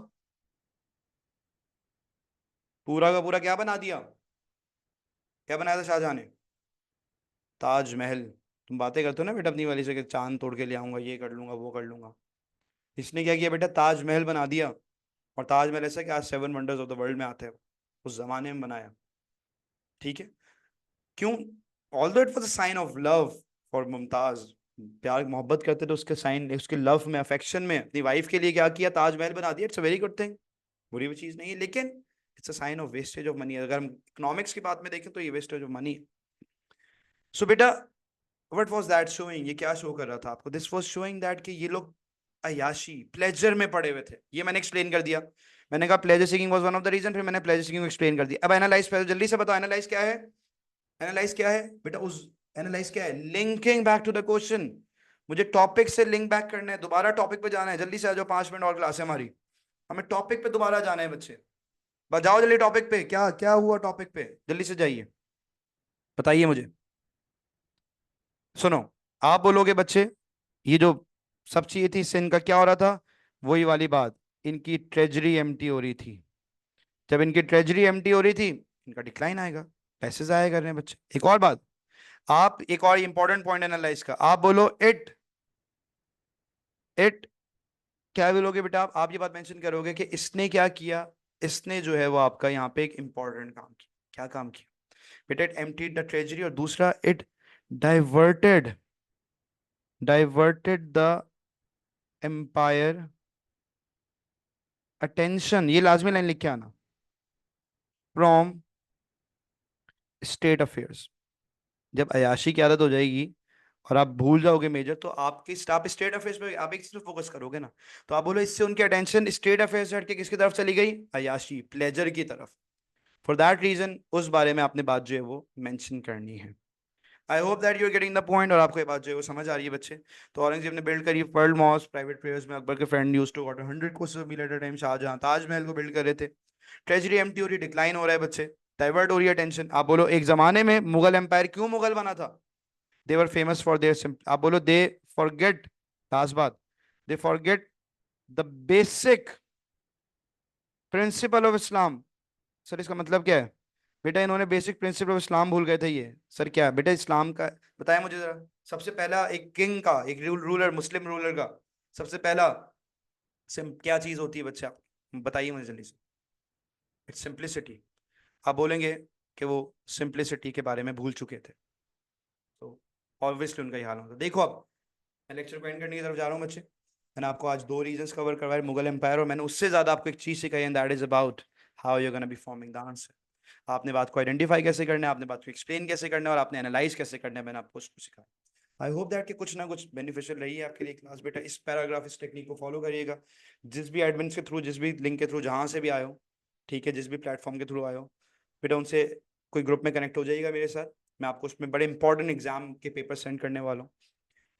Speaker 1: पूरा का पूरा क्या बना दिया, क्या बनाया था शाहजहां ने, ताजमहल। तुम बातें करते हो ना बेटा अपनी वाली से कि चांद तोड़ के ले आऊंगा, ये कर लूंगा वो कर लूंगा, इसने क्या किया बेटा, ताजमहल बना दिया। और ताजमहल ऐसा कि आज 7 वंडर्स ऑफ द वर्ल्ड में आता है, उस जमाने में बनाया, ठीक है। क्यों, although it was a sign of love for Mumtaz, प्यार मोहब्बत करते थे उसके साइन, उसके लव में, अफेक्शन में, अपनी वाइफ के लिए क्या किया, ताजमहल बना दिया, it's a very good thing, बुरी भी चीज नहीं है, लेकिन it's a sign of wastage of money, अगर हम इकोनॉमिक्स की बात में देखें तो ये वेस्टेज ऑफ मनी है। सो बेटा व्हाट वाज दैट शोइंग, ये क्या शो कर रहा था आपको, दिस वाज शोइंग दैट कि ये लोग अयाशी प्लेजर में पड़े हुए थे, ये मैंने एक्सप्लेन कर दिया। मैंने कहा pleasure seeking was one of the reason, फिर मैंने प्लेजर सीकिंग को एक्सप्लेन कर दिया। अब एनालाइज पहले जल्दी से बताओ, एनालाइज क्या है, एनालाइज क्या है बेटा, उस एनालाइज क्या है, linking back to the question, मुझे टॉपिक से लिंक बैक करना है, दोबारा टॉपिक पे जाना है, जल्दी से आ जाओ, 5 मिनट और क्लास है हमारी, हमें टॉपिक पे दोबारा जाना है बच्चे, बजाओ जल्दी टॉपिक पे, क्या क्या हुआ टॉपिक पे, जल्दी से जाइए, बताइए मुझे। सुनो, आप बोलोगे बच्चे ये जो सब चीजें थी इससे इनका क्या हो रहा था, वही वाली बात, इनकी ट्रेजरी एम्प्टी हो रही थी। जब इनकी ट्रेजरी एम्प्टी हो रही थी, इनका डिक्लाइन आएगा, पैसे जाया कर रहे हैं बच्चे। एक और बात, आप एक और इंपॉर्टेंट पॉइंट एनालाइज का, आप बोलो इट क्या बोलोगे बेटा आप ये बात मेंशन करोगे कि इसने क्या किया, इसने जो है वो आपका यहाँ पे एक इंपॉर्टेंट काम किया। क्या काम किया बेटा? इट एम्प्टीड द ट्रेजरी, और दूसरा it diverted diverted the empire attention, ये लाजमी लाइन लिख के आना, फ्रॉम स्टेट अफेयर्स। जब अयाशी की आदत हो जाएगी और आप भूल जाओगे मेजर, तो आपकी आप स्टेट अफेयर्स पे आप एक सिर्फ फोकस करोगे ना, तो आप बोलो इससे उनकी अटेंशन स्टेट अफेयर्स से हटके किसकी तरफ चली गई, अयाशी प्लेजर की तरफ। फॉर दैट रीजन उस बारे में आपने बात जो है वो मेंशन करनी है। I hope that you are getting the point, और आपको ये बात जो है वो समझ आ रही है बच्चे। तो औरंगजेब ने बिल्ड करी पर्ल मॉस्क, प्राइवेट प्रेयर्स में अकबर के friend used to water 100 courses of meal at a time, Shah Jahan Taj Mahal को बिल्ड कर रहे थे। ट्रेजरी एम्प्टी हो रही, डिक्लाइन हो रहा है बच्चे, डाइवर्ट हो रही है टेंशन। आप बोलो एक जमाने में मुगल एम्पायर क्यों मुगल बना था? दे वर फेमस फॉर देयर, आप बोलो दे फॉरगेट, लास्ट बात, they forget the basic principle of Islam. Sir इसका मतलब क्या है? बेटा इन्होंने बेसिक प्रिंसिपल ऑफ इस्लाम भूल गए थे। ये सर क्या है बेटा इस्लाम का, बताया मुझे जरा। सबसे पहला एक किंग का, एक रूलर, मुस्लिम रूलर का सबसे पहला क्या चीज होती है बच्चा, बताइए मुझे जल्दी से। It's simplicity. आप बोलेंगे कि वो सिंप्लिसिटी के बारे में भूल चुके थे, तो ऑब्वियसली उनका ही हाल होता। देखो अब मैं लेक्चर को एंड करने की तरफ जा रहा हूँ बच्चे। मैंने आपको आज दो रीजंस कवर करवाए, मुगल एम्पायर, और मैंने उससे ज्यादा आपको एक चीज सिखाई, and that is about how you gonna be forming the answer. आपने बात को आइडेंटिफाई कैसे करना है, आपने बात को एक्सप्लेन कैसे करना है, और आपने एनालाइज कैसे करना है, मैंने आपको उसको सिखाया। आई होप दैट कि कुछ ना कुछ बेनिफिशियल रही है आपके लिए क्लास। बेटा इस पैराग्राफ, इस टेक्निक को फॉलो करिएगा, जिस भी एडमिन के थ्रू, जिस भी लिंक के थ्रू, जहां से भी आए हो, ठीक है, जिस भी प्लेटफॉर्म के थ्रू आए हो, बेटा उनसे कोई ग्रुप में कनेक्ट हो जाइएगा मेरे साथ। मैं आपको उसमें बड़े इंपॉर्टेंट एग्जाम के पेपर सेंड करने वाला हूँ,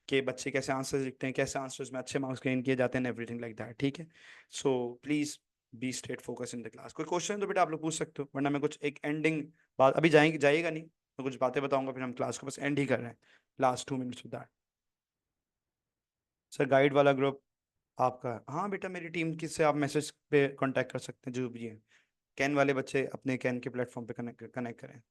Speaker 1: कि बच्चे कैसे आंसर्स लिखते हैं, कैसे आंसर्स में अच्छे मार्क्स गेन किए जाते हैं, एवरीथिंग लाइक दैट, ठीक है। So please be straight focus in the class. कोई क्वेश्चन तो बेटा आप लोग पूछ सकते हो, वरना मैं कुछ एक एंडिंग बात, अभी जाएंगे जाइएगा नहीं, मैं कुछ बातें बताऊंगा, फिर हम क्लास को बस एंड ही कर रहे हैं, last 2 minutes with that. Sir guide वाला ग्रुप आपका, हाँ बेटा मेरी टीम की से आप मैसेज पे कांटेक्ट कर सकते हैं, जो भी है। कैन वाले बच्चे अपने कैन के प्लेटफॉर्म पे कनेक्ट कनेक्ट करें।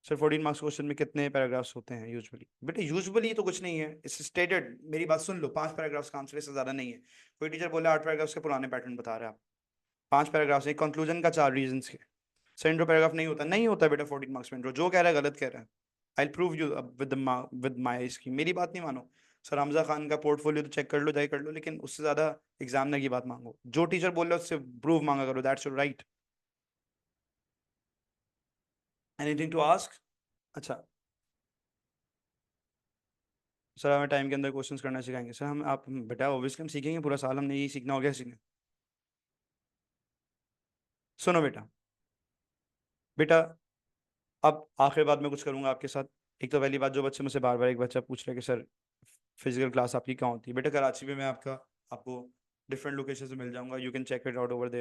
Speaker 1: सर 14 मार्क्स क्वेश्चन में कितने पैराग्राफ्स होते हैं यूजुअली? बेटा यूजुअली तो कुछ नहीं है, इट्स स्टेटेड, मेरी बात सुन लो, 5 पैराग्राफ्स का आंसर, इससे ज्यादा नहीं है। कोई टीचर बोला 8 पैराग्राफ्स के पुराने पैटर्न बता रहे हैं आप। 5 पैराग्राफ्स, एक कंक्लूजन का 4 रीजंस के। सर इंट्रो पैराग्राफ नहीं होता, नहीं होता बेटा 14 मार्क्स में इंट्रो, जो कह रहा है गलत कह रहा है। I prove you with my scheme, मेरी बात नहीं मानो। सर हमजा खान का पोर्टफोलियो तो चेक कर लो, जाए कर लो, लेकिन उससे ज्यादा एग्जामिनर की बात मांगो, जो टीचर बोल रहा है उससे प्रूव मांगा करो, that's your right. Anything to ask? अच्छा, सर हमें टाइम के अंदर क्वेश्चंस करना सिखाएंगे? सर हम आप बेटा ऑब्वियसली हम सीखेंगे, पूरा साल हमने यही सीखना हो गया सीखने। सुनो बेटा, बेटा अब आखिर बात मैं कुछ करूंगा आपके साथ। एक तो पहली बात, जो बच्चे मुझसे बार बार, एक बच्चा पूछ रहा है कि सर फिजिकल क्लास आपकी कहाँ होती है, बेटा कराची में मैं आपका आपको डिफरेंट लोकेशन से मिल जाऊंगा, you can check it out over.